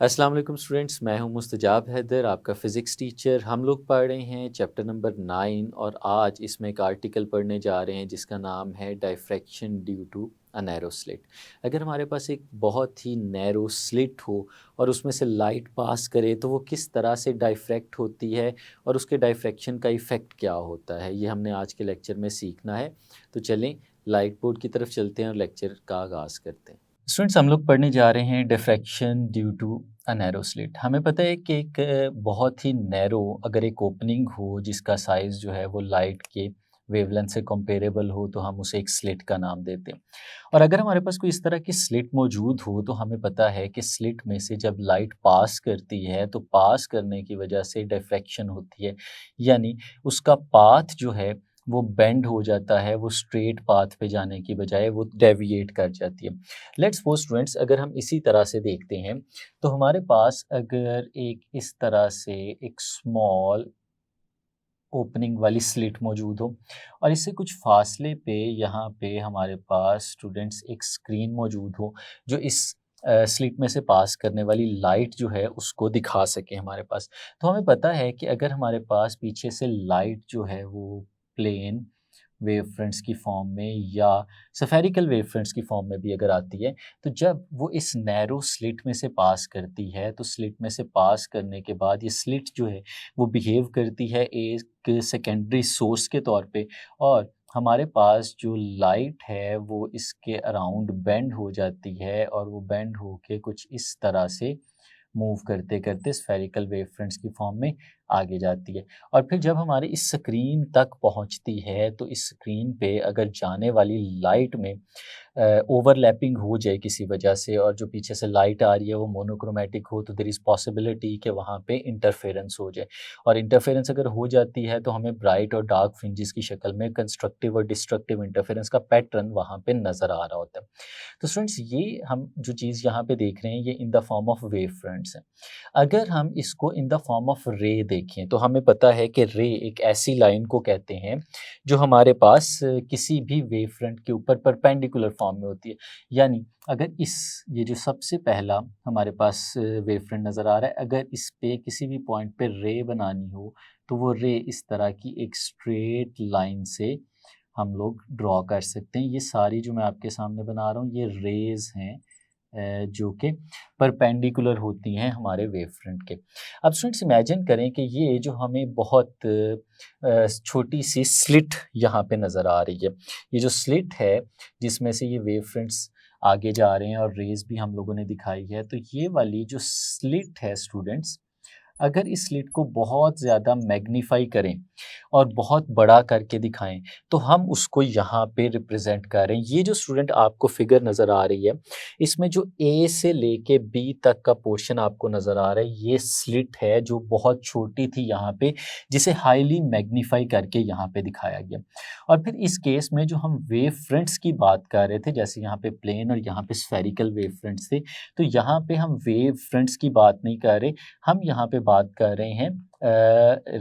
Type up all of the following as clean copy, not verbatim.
अस्सलाम वालेकुम स्टूडेंट्स, मैं हूं मुस्तजाब हैदर, आपका फ़िज़िक्स टीचर। हम लोग पढ़ रहे हैं चैप्टर नंबर 9 और आज इसमें एक आर्टिकल पढ़ने जा रहे हैं जिसका नाम है diffraction due to a narrow slit. अगर हमारे पास एक बहुत ही नैरो स्लिट हो और उसमें से लाइट पास करे तो वो किस तरह से डाइफ्रैक्ट होती है और उसके डाइफ्रैक्शन का इफ़ेक्ट क्या होता है, ये हमने आज के लेक्चर में सीखना है। तो चलें लाइट बोर्ड की तरफ चलते हैं और लेक्चर का आगाज़ करते हैं। स्टूडेंट्स, हम लोग पढ़ने जा रहे हैं diffraction due to a narrow slit. हमें पता है कि एक बहुत ही नैरो अगर एक ओपनिंग हो जिसका साइज़ जो है वो लाइट के वेवलेंथ से कंपेरेबल हो तो हम उसे एक स्लिट का नाम देते हैं। और अगर हमारे पास कोई इस तरह की स्लिट मौजूद हो तो हमें पता है कि स्लिट में से जब लाइट पास करती है तो पास करने की वजह से डिफ्रैक्शन होती है, यानी उसका पाथ जो है वो बेंड हो जाता है, वो स्ट्रेट पाथ पे जाने की बजाय वो डेविएट कर जाती है। लेट्स सपोज स्टूडेंट्स, अगर हम इसी तरह से देखते हैं तो हमारे पास अगर एक इस तरह से एक स्मॉल ओपनिंग वाली स्लिट मौजूद हो और इससे कुछ फासले पे यहाँ पे हमारे पास स्टूडेंट्स एक स्क्रीन मौजूद हो जो इस स्लिट में से पास करने वाली लाइट जो है उसको दिखा सके हमारे पास। तो हमें पता है कि अगर हमारे पास पीछे से लाइट जो है वो प्लेन वेव फ्रंट्स की फॉर्म में या सफेरिकल वेव फ्रंट्स की फॉर्म में भी अगर आती है, तो जब वो इस नैरो स्लिट में से पास करती है तो स्लिट में से पास करने के बाद ये स्लिट जो है वो बिहेव करती है एक सेकेंडरी सोर्स के तौर पे और हमारे पास जो लाइट है वो इसके अराउंड बेंड हो जाती है और वो बेंड होके कुछ इस तरह से मूव करते करते स्फेरिकल वेव फ्रंट्स की फॉर्म में आगे जाती है। और फिर जब हमारे इस स्क्रीन तक पहुंचती है तो इस स्क्रीन पे अगर जाने वाली लाइट में ओवरलैपिंग हो जाए किसी वजह से और जो पीछे से लाइट आ रही है वो मोनोक्रोमैटिक हो तो देयर इज़ पॉसिबिलिटी कि वहाँ पे इंटरफेरेंस हो जाए। और इंटरफेरेंस अगर हो जाती है तो हमें ब्राइट और डार्क फ्रिंजेस की शक्ल में कंस्ट्रक्टिव और डिस्ट्रक्टिव इंटरफेरेंस का पैटर्न वहाँ पे नज़र आ रहा होता है। तो स्टूडेंट्स, ये हम जो चीज़ यहाँ पे देख रहे हैं ये in the form of wave fronts है। अगर हम इसको इन द फॉर्म ऑफ रे देखें तो हमें पता है कि रे एक ऐसी लाइन को कहते हैं जो हमारे पास किसी भी वेव फ्रंट के ऊपर परपेंडिकुलर फॉर्म में होती है। यानी अगर इस ये जो सबसे पहला हमारे पास वेव फ्रंट नज़र आ रहा है, अगर इस पे किसी भी पॉइंट पे रे बनानी हो तो वो रे इस तरह की एक स्ट्रेट लाइन से हम लोग ड्रॉ कर सकते हैं। ये सारी जो मैं आपके सामने बना रहा हूँ ये रेज़ हैं जो कि परपेंडिकुलर होती हैं हमारे वेव फ्रंट के। अब स्टूडेंट्स, इमेजिन करें कि ये जो हमें बहुत छोटी सी स्लिट यहाँ पे नज़र आ रही है। ये जो स्लिट है जिसमें से ये वेव फ्रंट्स आगे जा रहे हैं और रेज़ भी हम लोगों ने दिखाई है, तो ये वाली जो स्लिट है स्टूडेंट्स, अगर इस स्लिट को बहुत ज़्यादा मैग्नीफाई करें और बहुत बड़ा करके दिखाएं तो हम उसको यहाँ पे रिप्रेजेंट कर रहे हैं। ये जो स्टूडेंट आपको फिगर नज़र आ रही है इसमें जो ए से लेके बी तक का पोर्शन आपको नज़र आ रहा है ये स्लिट है जो बहुत छोटी थी यहाँ पे, जिसे हाईली मैग्नीफाई करके यहाँ पे दिखाया गया। और फिर इस केस में जो हम वेव फ्रंट्स की बात कर रहे थे, जैसे यहाँ पे प्लेन और यहाँ पे स्फेरिकल वेव फ्रंट्स थे, तो यहाँ पे हम वेव फ्रंट्स की बात नहीं कर रहे, हम यहाँ पे बात कर रहे हैं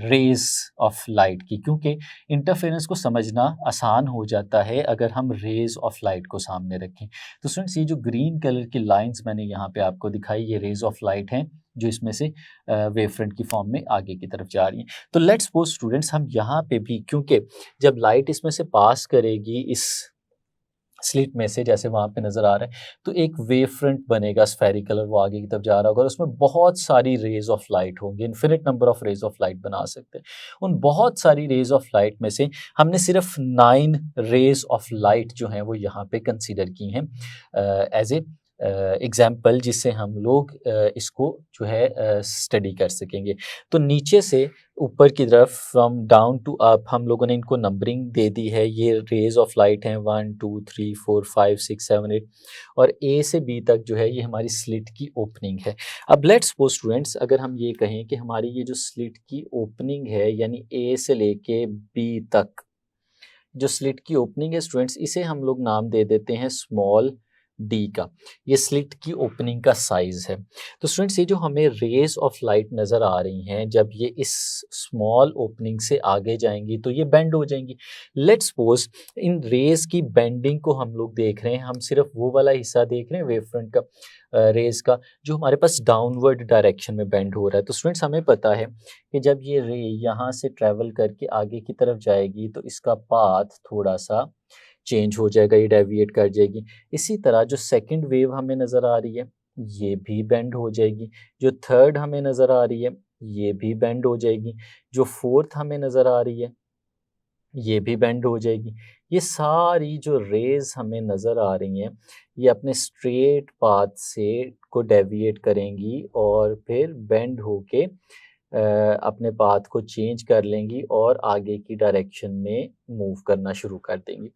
रेज़ ऑफ लाइट की, क्योंकि इंटरफेरेंस को समझना आसान हो जाता है अगर हम रेज़ ऑफ लाइट को सामने रखें। तो स्टूडेंट्स, ये जो ग्रीन कलर की लाइंस मैंने यहाँ पे आपको दिखाई ये रेज़ ऑफ लाइट हैं जो इसमें से वेव फ्रंट की फॉर्म में आगे की तरफ जा रही हैं। तो लेट्स सपोज स्टूडेंट्स, हम यहाँ पे भी क्योंकि जब लाइट इसमें से पास करेगी इस स्लिट में से जैसे वहाँ पे नज़र आ रहा है तो एक वेव फ्रंट बनेगा स्फेरिकल और वो आगे की तरफ जा रहा होगा और उसमें बहुत सारी रेज़ ऑफ लाइट होंगी, infinite number of rays of light बना सकते हैं। उन बहुत सारी रेज़ ऑफ लाइट में से हमने सिर्फ 9 रेज़ ऑफ लाइट जो हैं वो यहाँ पे कंसीडर की हैं एज़ ए एग्ज़ाम्पल, जिससे हम लोग इसको जो है स्टडी कर सकेंगे। तो नीचे से ऊपर की तरफ फ्रॉम डाउन टू अप हम लोगों ने इनको नंबरिंग दे दी है। ये रेज़ ऑफ लाइट हैं 1 2 3 4 5 6 7 8 और ए से बी तक जो है ये हमारी स्लिट की ओपनिंग है। अब लेट्स सपोज स्टूडेंट्स, अगर हम ये कहें कि हमारी ये जो स्लिट की ओपनिंग है यानी ए से लेके बी तक जो स्लिट की ओपनिंग है स्टूडेंट्स, इसे हम लोग नाम दे देते हैं स्मॉल डी का, ये स्लिट की ओपनिंग का साइज है। तो स्टूडेंट्स ये जो हमें रेज ऑफ लाइट नज़र आ रही हैं, जब ये इस स्मॉल ओपनिंग से आगे जाएंगी तो ये बेंड हो जाएंगी। लेट्स सपोज इन रेज की बेंडिंग को हम लोग देख रहे हैं, हम सिर्फ वो वाला हिस्सा देख रहे हैं वेव फ्रंट का, रेज का जो हमारे पास डाउनवर्ड डायरेक्शन में बेंड हो रहा है। तो स्टूडेंट्स हमें पता है कि जब ये रे यहाँ से ट्रेवल करके आगे की तरफ जाएगी तो इसका पाथ थोड़ा सा चेंज हो जाएगा, ये डेविएट कर जाएगी। इसी तरह जो सेकंड वेव हमें नज़र आ रही है ये भी बेंड हो जाएगी, जो थर्ड हमें नज़र आ रही है ये भी बेंड हो जाएगी, जो फोर्थ हमें नज़र आ रही है ये भी बेंड हो जाएगी। ये सारी जो रेज हमें नज़र आ रही हैं ये अपने स्ट्रेट पाथ से को डेविएट करेंगी और फिर बेंड होके अपने पाथ को चेंज कर लेंगी और आगे की डायरेक्शन में मूव करना शुरू कर देंगी।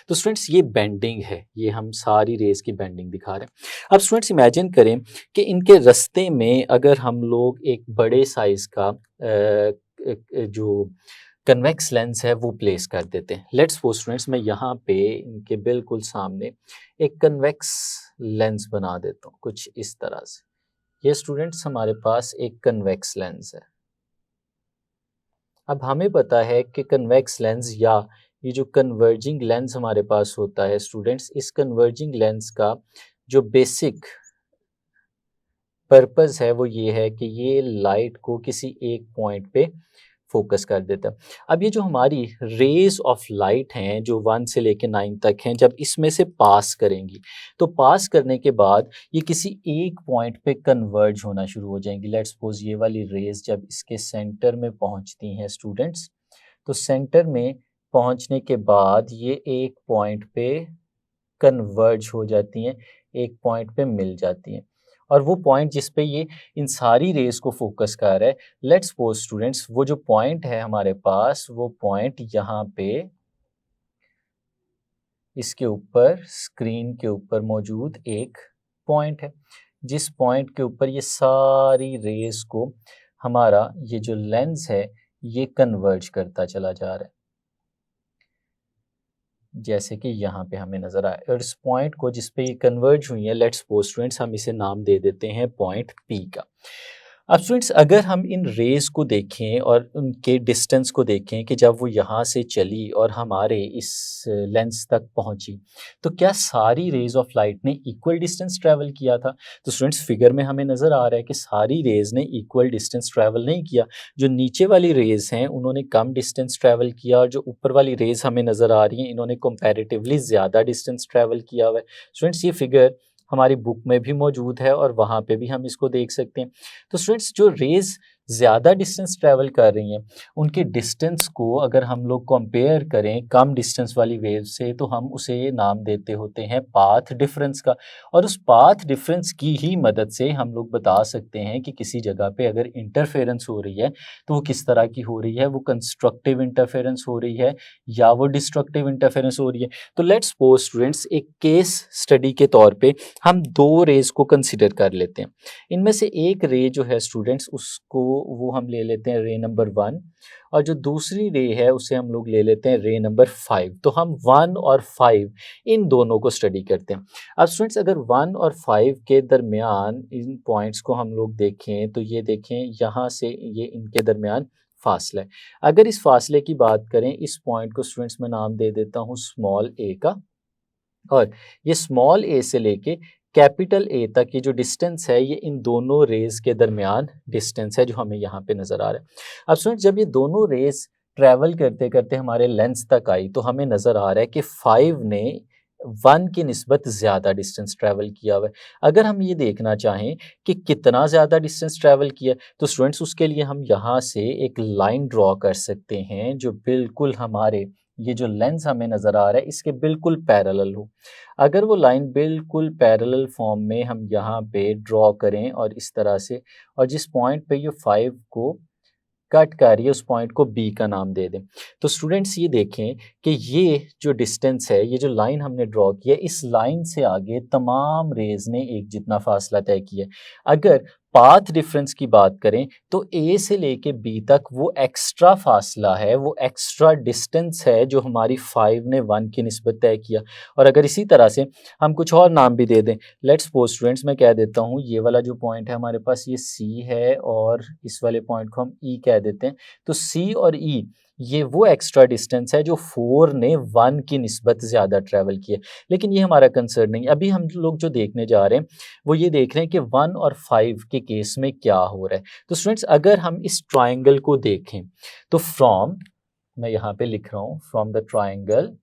तो स्टूडेंट्स ये बेंडिंग है, ये हम सारी रेस की बेंडिंग दिखा रहे हैं। अब स्टूडेंट्स इमेजिन करें कि इनके रास्ते में अगर हम लोग एक बड़े साइज़ का जो कन्वेक्स लेंस है वो प्लेस कर देते हैं। लेट्स सपोज स्टूडेंट्स मैं यहाँ पे इनके बिल्कुल सामने एक कन्वेक्स लेंस बना देता हूँ कुछ इस तरह से। ये स्टूडेंट्स हमारे पास एक कन्वेक्स लेंस है। अब हमें पता है कि कन्वेक्स लेंस या ये जो कन्वर्जिंग लेंस हमारे पास होता है स्टूडेंट्स, इस कन्वर्जिंग लेंस का जो बेसिक पर्पस है वो ये है कि ये लाइट को किसी एक पॉइंट पे फोकस कर देता है। अब ये जो हमारी रेज ऑफ लाइट हैं जो 1 से लेके 9 तक हैं, जब इसमें से पास करेंगी तो पास करने के बाद ये किसी एक पॉइंट पे कन्वर्ज होना शुरू हो जाएंगी। लेट्स सपोज ये वाली रेज जब इसके सेंटर में पहुंचती हैं स्टूडेंट्स, तो सेंटर में पहुंचने के बाद ये एक पॉइंट पे कन्वर्ज हो जाती हैं, एक पॉइंट पे मिल जाती हैं और वो पॉइंट जिस पे ये इन सारी रेस को फोकस कर रहा है, लेट्स सपोज स्टूडेंट्स वो जो पॉइंट है हमारे पास वो पॉइंट यहाँ पे इसके ऊपर स्क्रीन के ऊपर मौजूद एक पॉइंट है, जिस पॉइंट के ऊपर ये सारी रेस को हमारा ये जो लेंस है ये कन्वर्ज करता चला जा रहा है, जैसे कि यहाँ पे हमें नजर आया। और इस पॉइंट को जिस पे ये कन्वर्ज हुई है, लेट्स सपोज स्टूडेंट्स हम इसे नाम दे देते हैं पॉइंट पी का। अब स्टूडेंट्स अगर हम इन रेज को देखें और उनके डिस्टेंस को देखें कि जब वो यहाँ से चली और हमारे इस लेंस तक पहुँची तो क्या सारी रेज ऑफ लाइट ने इक्वल डिस्टेंस ट्रैवल किया था? तो स्टूडेंट्स फिगर में हमें नज़र आ रहा है कि सारी रेज ने इक्वल डिस्टेंस ट्रैवल नहीं किया। जो नीचे वाली रेज हैं उन्होंने कम डिस्टेंस ट्रैवल किया और जो ऊपर वाली रेज हमें नज़र आ रही हैं इन्होंने कंपैरेटिवली ज़्यादा डिस्टेंस ट्रैवल किया हुआ है। स्टूडेंट्स ये फिगर हमारी बुक में भी मौजूद है और वहाँ पे भी हम इसको देख सकते हैं। तो स्टूडेंट्स जो रेज ज़्यादा डिस्टेंस ट्रैवल कर रही हैं उनके डिस्टेंस को अगर हम लोग कंपेयर करें कम डिस्टेंस वाली वेव से तो हम उसे नाम देते होते हैं पाथ डिफरेंस का। और उस पाथ डिफरेंस की ही मदद से हम लोग बता सकते हैं कि किसी जगह पे अगर इंटरफेरेंस हो रही है तो वो किस तरह की हो रही है, वो कंस्ट्रक्टिव इंटरफेरेंस हो रही है या वो डिस्ट्रक्टिव इंटरफेरेंस हो रही है। तो लेट्स सपोज स्टूडेंट्स एक केस स्टडी के तौर पे हम दो रेज को कंसिडर कर लेते हैं। इनमें से एक रे जो है स्टूडेंट्स उसको वो हम ले लेते हैं रे नंबर 1 और जो दूसरी रे है उसे हम लोग ले लेते हैं रे नंबर 5। तो हम 1 और 5 इन दोनों को स्टडी करते हैं। अब स्टूडेंट्स अगर 1 और 5 के दरमियान इन पॉइंट्स को हम लोग देखें तो ये देखें यहाँ से ये इनके दरमियान फासला है। अगर इस फासले की बात करें, इस पॉइंट को स्टूडेंट्स मैं नाम दे देता हूँ स्मॉल ए का, और ये स्मॉल ए से लेके कैपिटल ए तक ये जो डिस्टेंस है ये इन दोनों रेज के दरमियान डिस्टेंस है जो हमें यहाँ पे नज़र आ रहा है। अब स्टूडेंट्स जब ये दोनों रेज ट्रैवल करते करते हमारे लेंस तक आई तो हमें नज़र आ रहा है कि 5 ने 1 की निस्बत ज़्यादा डिस्टेंस ट्रैवल किया हुआ है। अगर हम ये देखना चाहें कि कितना ज़्यादा डिस्टेंस ट्रैवल किया तो स्टूडेंट्स उसके लिए हम यहाँ से एक लाइन ड्रॉ कर सकते हैं जो बिल्कुल हमारे ये जो लेंस हमें नज़र आ रहा है इसके बिल्कुल पैरेलल हो। अगर वो लाइन बिल्कुल पैरेलल फॉर्म में हम यहाँ पे ड्रॉ करें और इस तरह से, और जिस पॉइंट पे ये 5 को कट कर रही है उस पॉइंट को बी का नाम दे दें, तो स्टूडेंट्स ये देखें कि ये जो डिस्टेंस है, ये जो लाइन हमने ड्रॉ की है, इस लाइन से आगे तमाम रेज ने एक जितना फासला तय किया है। अगर पाथ डिफरेंस की बात करें तो ए से लेके बी तक वो एक्स्ट्रा फासला है, वो एक्स्ट्रा डिस्टेंस है जो हमारी 5 ने 1 की निस्बत तय किया। और अगर इसी तरह से हम कुछ और नाम भी दे दें, लेट्स सपोज स्टूडेंट्स मैं कह देता हूँ ये वाला जो पॉइंट है हमारे पास ये सी है और इस वाले पॉइंट को हम ई कह देते हैं। तो सी और ई ये वो एक्स्ट्रा डिस्टेंस है जो 4 ने 1 की निस्बत ज़्यादा ट्रैवल किया। लेकिन ये हमारा कंसर्न नहीं है। अभी हम लोग जो देखने जा रहे हैं वो ये देख रहे हैं कि 1 और 5 के केस में क्या हो रहा है। तो स्टूडेंट्स अगर हम इस ट्राइंगल को देखें तो फ्रॉम, मैं यहाँ पे लिख रहा हूँ, from the triangle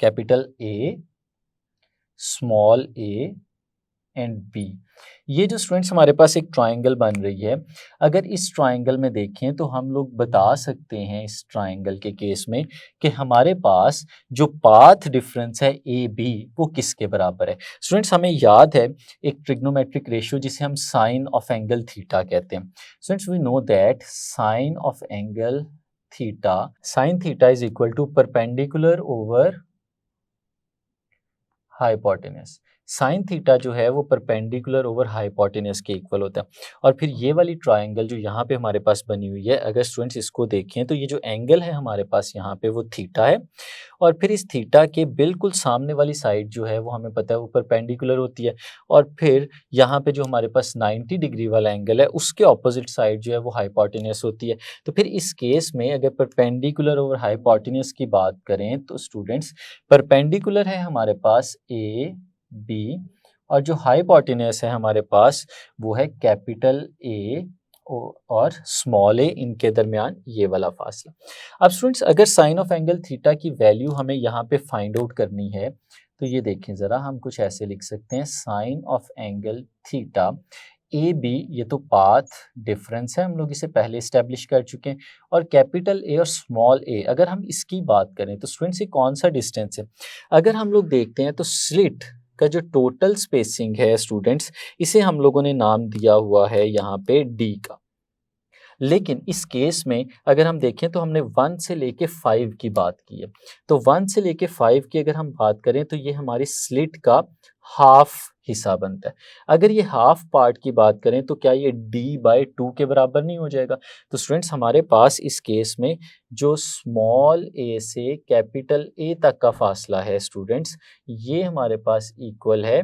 capital A, small A and B, ये जो स्टूडेंट्स हमारे पास एक ट्राइंगल बन रही है, अगर इस ट्राइंगल में देखें तो हम लोग बता सकते हैं इस ट्राइंगल के केस में कि हमारे पास जो पाथ डिफरेंस है ए बी वो किसके बराबर है। स्टूडेंट्स हमें याद है एक ट्रिग्नोमेट्रिक रेशियो जिसे हम साइन ऑफ एंगल थीटा कहते हैं। Students we know that sine of angle theta, sine theta is equal to perpendicular over hypotenuse. Sine theta जो है वो परपेंडिकुलर ओवर हाइपोटेनस के इक्वल होता है। और फिर ये वाली ट्राइंगल जो यहाँ पे हमारे पास बनी हुई है, अगर स्टूडेंट्स इसको देखें तो ये जो एंगल है हमारे पास यहाँ पे वो थीटा है। और फिर इस थीटा के बिल्कुल सामने वाली साइड जो है वो हमें पता है वो परपेंडिकुलर होती है। और फिर यहाँ पे जो हमारे पास 90 डिग्री वाला एंगल है उसके ऑपोजिट साइड जो है वो हाइपोटेनस होती है। तो फिर इस केस में अगर परपेंडिकुलर ओवर हाइपोटेनस की बात करें तो स्टूडेंट्स परपेंडिकुलर है हमारे पास ए बी और जो हाइपोटेनस है हमारे पास वो है कैपिटल ए और स्मॉल ए, इनके दरमियान ये वाला फासला। अब स्टूडेंट्स अगर साइन ऑफ एंगल थीटा की वैल्यू हमें यहाँ पे फाइंड आउट करनी है तो ये देखें ज़रा, हम कुछ ऐसे लिख सकते हैं sine of angle theta A B, ये तो पाथ डिफरेंस है, हम लोग इसे पहले इस्टेब्लिश कर चुके हैं। और कैपिटल ए और स्मॉल ए अगर हम इसकी बात करें तो स्टूडेंट्स ये कौन सा डिस्टेंस है। अगर हम लोग देखते हैं तो स्लिट का जो टोटल स्पेसिंग है स्टूडेंट्स, इसे हम लोगों ने नाम दिया हुआ है यहाँ पे डी का। लेकिन इस केस में अगर हम देखें तो हमने 1 से लेके 5 की बात की है। तो 1 से लेके 5 की अगर हम बात करें तो ये हमारी स्लिट का हाफ हिस्सा बनता है। अगर ये हाफ पार्ट की बात करें तो क्या ये d/2 के बराबर नहीं हो जाएगा। तो स्टूडेंट्स हमारे पास इस केस में जो स्मॉल ए से कैपिटल ए तक का फासला है स्टूडेंट्स, ये हमारे पास इक्वल है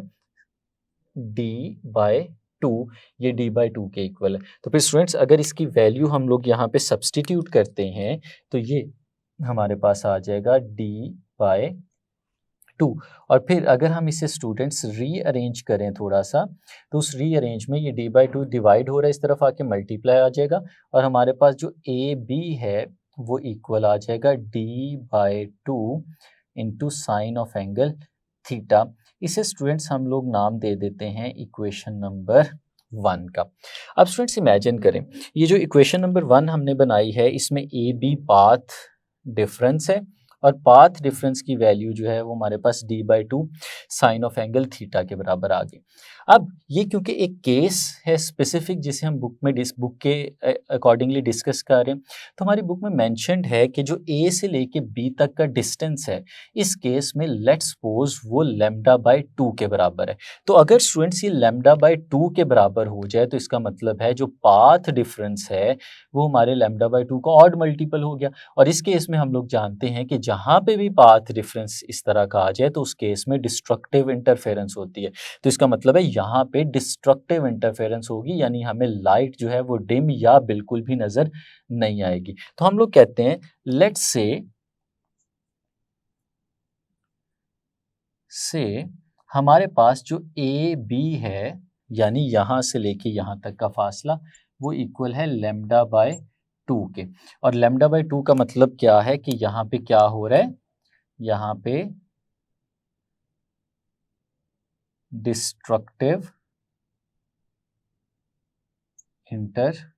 d/2, ये d/2 के इक्वल है। तो फिर स्टूडेंट्स अगर इसकी वैल्यू हम लोग यहाँ पे सब्सटीट्यूट करते हैं तो ये हमारे पास आ जाएगा d/2। और फिर अगर हम इसे स्टूडेंट्स रीअरेंज करें थोड़ा सा तो उस रीअरेंज में ये d/2 डिवाइड हो रहा है, इस तरफ आके मल्टीप्लाई आ जाएगा और हमारे पास जो ए बी है वो इक्वल आ जाएगा d/2 into sine of angle theta. इसे स्टूडेंट्स हम लोग नाम दे देते हैं इक्वेशन नंबर 1 का। अब स्टूडेंट्स इमेजिन करें ये जो इक्वेशन नंबर 1 हमने बनाई है इसमें ए बी पाथ डिफरेंस है और पाथ डिफरेंस की वैल्यू जो है वो हमारे पास d/2 sine of angle theta के बराबर आ गई। अब ये क्योंकि एक केस है स्पेसिफिक जिसे हम बुक के अकॉर्डिंगली डिस्कस कर रहे हैं, तो हमारी बुक में मेंशन्ड है कि जो ए से लेके बी तक का डिस्टेंस है इस केस में लेट्स सपोज वो λ/2 के बराबर है। तो अगर स्टूडेंट्स ये λ/2 के बराबर हो जाए तो इसका मतलब है जो पाथ डिफरेंस है वो हमारे λ/2 का ऑड मल्टीपल हो गया। और इस केस में हम लोग जानते हैं कि जहाँ पे भी पाथ डिफरेंस इस तरह का आ जाए तो उस केस में डिस्ट्रक्टिव इंटरफेरेंस होती है। तो इसका मतलब है यहाँ पे डिस्ट्रक्टिव इंटरफेरेंस होगी, यानी हमें लाइट जो है वो डिम या बिल्कुल भी नजर नहीं आएगी। तो हम लोग कहते हैं लेट्स से हमारे पास जो ए बी है यानी यहां से लेके यहां तक का फासला वो इक्वल है λ/2 के। और λ/2 का मतलब क्या है कि यहाँ पे क्या हो रहा है, यहाँ पे डिस्ट्रक्टिव इंटरफेरेंस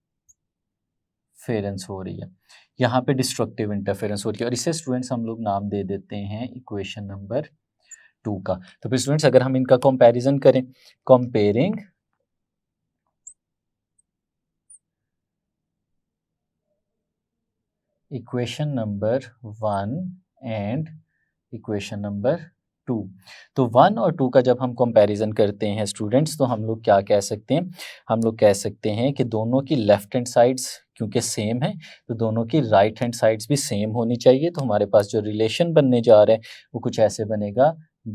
हो रही है, यहाँ पे डिस्ट्रक्टिव इंटरफेरेंस हो रही है। और इसे स्टूडेंट्स हम लोग नाम दे देते हैं इक्वेशन नंबर 2 का। तो फिर स्टूडेंट्स अगर हम इनका कंपैरिजन करें, comparing equation number 1 and equation number 2। तो 1 और 2 का जब हम कंपैरिजन करते हैं स्टूडेंट्स, तो हम लोग क्या कह सकते हैं, हम लोग कह सकते हैं कि दोनों की लेफ्ट हैंड साइड्स क्योंकि सेम है तो दोनों की राइट हैंड साइड्स भी सेम होनी चाहिए। तो हमारे पास जो रिलेशन बनने जा रहा है वो कुछ ऐसे बनेगा,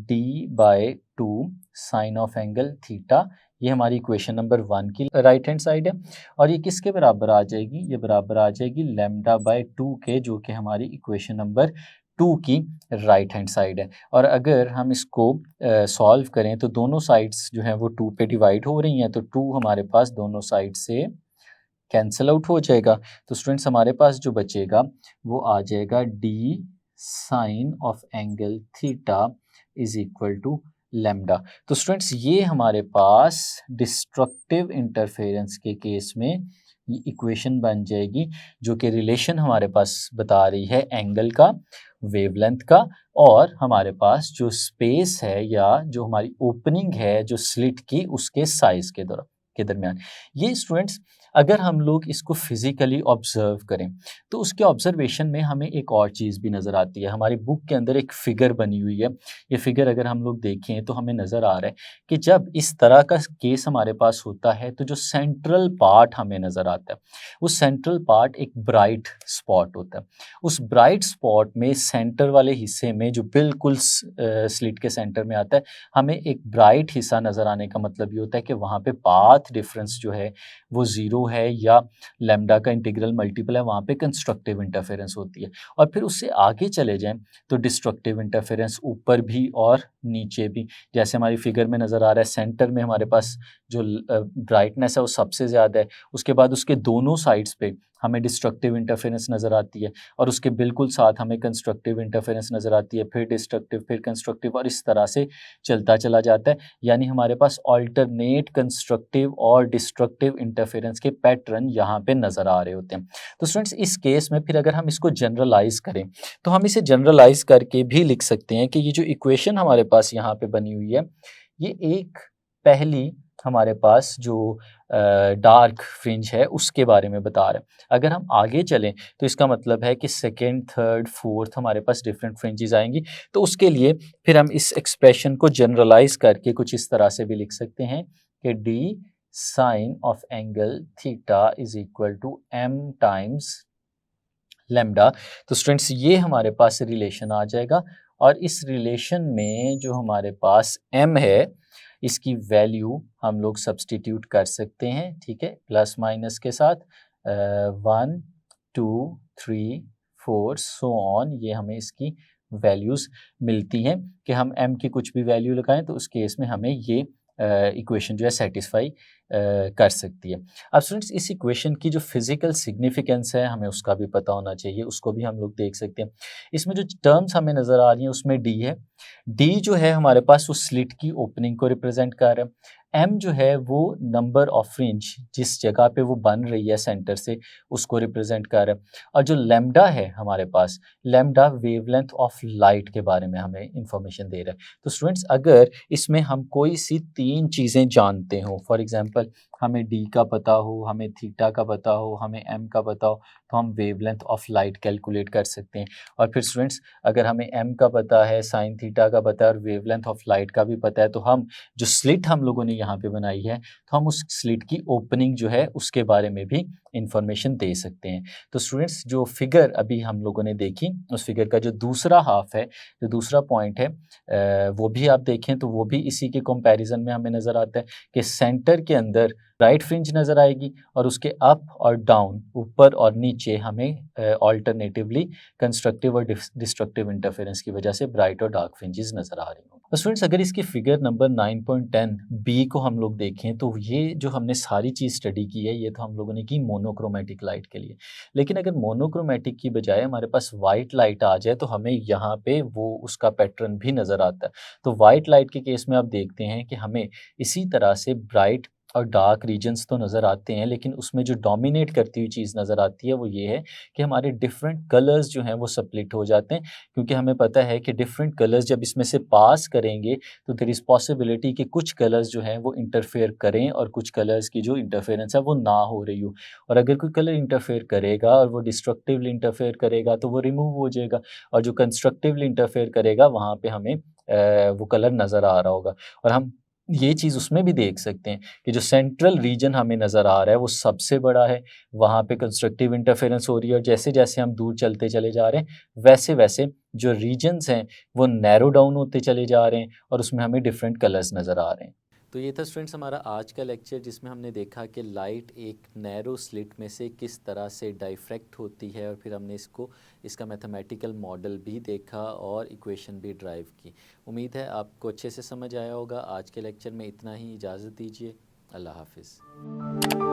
d/2 sine of angle theta. ये हमारी इक्वेशन नंबर 1 की राइट हैंड साइड है और ये किसके बराबर आ जाएगी, ये बराबर आ जाएगी λ/2 के, जो कि हमारी इक्वेशन नंबर 2 की राइट हैंड साइड है। और अगर हम इसको सॉल्व करें तो दोनों साइड्स जो हैं वो 2 पे डिवाइड हो रही हैं, तो 2 हमारे पास दोनों साइड से कैंसिल आउट हो जाएगा। तो स्टूडेंट्स हमारे पास जो बचेगा वो आ जाएगा d sine of angle theta is equal to lambda. तो स्टूडेंट्स ये हमारे पास डिस्ट्रक्टिव इंटरफेरेंस के केस में ये इक्वेशन बन जाएगी, जो कि रिलेशन हमारे पास बता रही है एंगल का, वेवलेंथ का, और हमारे पास जो स्पेस है या जो हमारी ओपनिंग है जो स्लिट की उसके साइज के दरमियान। ये स्टूडेंट्स अगर हम लोग इसको फिजिकली ऑब्जर्व करें तो उसके ऑब्जर्वेशन में हमें एक और चीज़ भी नज़र आती है। हमारी बुक के अंदर एक फ़िगर बनी हुई है, ये फ़िगर अगर हम लोग देखें तो हमें नज़र आ रहा है कि जब इस तरह का केस हमारे पास होता है तो जो सेंट्रल पार्ट हमें नज़र आता है, उस सेंट्रल पार्ट एक ब्राइट स्पॉट होता है। उस ब्राइट स्पॉट में सेंटर वाले हिस्से में जो बिल्कुल स्लिट के सेंटर में आता है, हमें एक ब्राइट हिस्सा नज़र आने का मतलब ये होता है कि वहाँ पे पाथ डिफरेंस जो है वो ज़ीरो है या लैम्डा का इंटीग्रल मल्टीपल है, वहाँ पे कंस्ट्रक्टिव इंटरफेरेंस होती है। और फिर उससे आगे चले जाएं तो डिस्ट्रक्टिव इंटरफेरेंस ऊपर भी और नीचे भी, जैसे हमारी फिगर में नज़र आ रहा है सेंटर में हमारे पास जो ब्राइटनेस है वो सबसे ज़्यादा है, उसके बाद उसके दोनों साइड्स पे हमें डिस्ट्रक्टिव इंटरफेरेंस नज़र आती है और उसके बिल्कुल साथ हमें कंस्ट्रक्टिव इंटरफेरेंस नज़र आती है, फिर डिस्ट्रक्टिव, फिर कंस्ट्रक्टिव, और इस तरह से चलता चला जाता है। यानी हमारे पास ऑल्टरनेट कंस्ट्रक्टिव और डिस्ट्रक्टिव इंटरफेरेंस के पैटर्न यहाँ पे नज़र आ रहे होते हैं। तो स्टूडेंट्स इस केस में फिर अगर हम इसको जनरलाइज करें तो हम इसे जनरलाइज करके भी लिख सकते हैं कि ये जो इक्वेशन हमारे पास यहाँ पे बनी हुई है, ये एक पहली हमारे पास जो डार्क फ्रिंज है उसके बारे में बता रहा है। अगर हम आगे चलें तो इसका मतलब है कि सेकेंड, थर्ड, फोर्थ हमारे पास डिफरेंट फ्रिंजेस आएंगी। तो उसके लिए फिर हम इस एक्सप्रेशन को जनरलाइज करके कुछ इस तरह से भी लिख सकते हैं कि D sine of angle theta is equal to m times lambda. तो स्टूडेंट्स ये हमारे पास रिलेशन आ जाएगा और इस रिलेशन में जो हमारे पास m है इसकी वैल्यू हम लोग सब्सटीट्यूट कर सकते हैं, ठीक है, प्लस माइनस के साथ 1 2 3 4 सो ऑन, ये हमें इसकी वैल्यूज़ मिलती हैं कि हम m की कुछ भी वैल्यू लगाएं तो उस केस में हमें ये इक्वेशन जो है सेटिस्फाई कर सकती है। अब स्टूडेंट्स इस इक्वेशन की जो फिजिकल सिग्निफिकेंस है हमें उसका भी पता होना चाहिए, उसको भी हम लोग देख सकते हैं। इसमें जो टर्म्स हमें नज़र आ रही हैं उसमें डी है, डी जो है हमारे पास उस स्लिट की ओपनिंग को रिप्रेजेंट कर रहा है। एम जो है वो नंबर ऑफ फ्रिंज जिस जगह पे वो बन रही है सेंटर से उसको रिप्रेजेंट कर रहा है। और जो लैम्डा है हमारे पास, लैम्डा वेवलेंथ ऑफ लाइट के बारे में हमें इंफॉर्मेशन दे रहा है। तो स्टूडेंट्स अगर इसमें हम कोई सी 3 चीज़ें जानते हो, फॉर एग्जांपल हमें डी का पता हो, हमें थीटा का पता हो, हमें एम का पता हो, तो हम वेवलेंथ ऑफ लाइट कैलकुलेट कर सकते हैं। और फिर स्टूडेंट्स अगर हमें एम का पता है, साइन थीटा का पता है और वेवलेंथ ऑफ लाइट का भी पता है, तो हम जो स्लिट हम लोगों ने यहाँ पे बनाई है तो हम उस स्लिट की ओपनिंग जो है उसके बारे में भी इंफॉर्मेशन दे सकते हैं। तो स्टूडेंट्स जो फिगर अभी हम लोगों ने देखी उस फिगर का जो दूसरा हाफ है, जो दूसरा पॉइंट है वो भी आप देखें तो वो भी इसी के कंपैरिजन में हमें नज़र आता है कि सेंटर के अंदर राइट फ्रिंज नज़र आएगी और उसके अप और डाउन, ऊपर और नीचे हमें ऑल्टरनेटिवली कंस्ट्रक्टिव और डिस्ट्रक्टिव इंटरफेरेंस की वजह से ब्राइट और डार्क फ्रिंजेस नज़र आ रही हों। तो स्टूडेंट्स अगर इसकी फिगर नंबर 9.10 बी को हम लोग देखें तो ये जो हमने सारी चीज़ स्टडी की है ये तो हम लोगों ने की मोनोक्रोमेटिक लाइट के लिए, लेकिन अगर मोनोक्रोमेटिक की बजाय हमारे पास वाइट लाइट आ जाए तो हमें यहाँ पे वो उसका पैटर्न भी नज़र आता है। तो वाइट लाइट के केस में आप देखते हैं कि हमें इसी तरह से ब्राइट और डार्क रीजन्स तो नज़र आते हैं, लेकिन उसमें जो डोमिनेट करती हुई चीज़ नज़र आती है वो ये है कि हमारे डिफरेंट कलर्स जो हैं वो स्प्लिट हो जाते हैं, क्योंकि हमें पता है कि डिफरेंट कलर्स जब इसमें से पास करेंगे तो देयर इज़ पॉसिबिलिटी कि कुछ कलर्स जो हैं वो इंटरफेयर करें और कुछ कलर्स की जो इंटरफेरेंस है वो ना हो रही हो। और अगर कोई कलर इंटरफेयर करेगा और वो डिस्ट्रक्टिवली इंटरफेयर करेगा तो वो रिमूव हो जाएगा, और जो कंस्ट्रक्टिवली इंटरफेयर करेगा वहाँ पे हमें वो कलर नज़र आ रहा होगा। और हम ये चीज़ उसमें भी देख सकते हैं कि जो सेंट्रल रीजन हमें नज़र आ रहा है वो सबसे बड़ा है, वहाँ पे कंस्ट्रक्टिव इंटरफेरेंस हो रही है, और जैसे-जैसे हम दूर चलते चले जा रहे हैं, वैसे-वैसे जो रीजन्स हैं वो नैरो डाउन होते चले जा रहे हैं और उसमें हमें डिफरेंट कलर्स नज़र आ रहे हैं। तो ये था स्टूडेंट्स हमारा आज का लेक्चर, जिसमें हमने देखा कि लाइट एक नैरो स्लिट में से किस तरह से डाइफ्रैक्ट होती है, और फिर हमने इसका मैथमेटिकल मॉडल भी देखा और इक्वेशन भी ड्राइव की। उम्मीद है आपको अच्छे से समझ आया होगा। आज के लेक्चर में इतना ही, इजाज़त दीजिए। अल्लाह हाफिज़।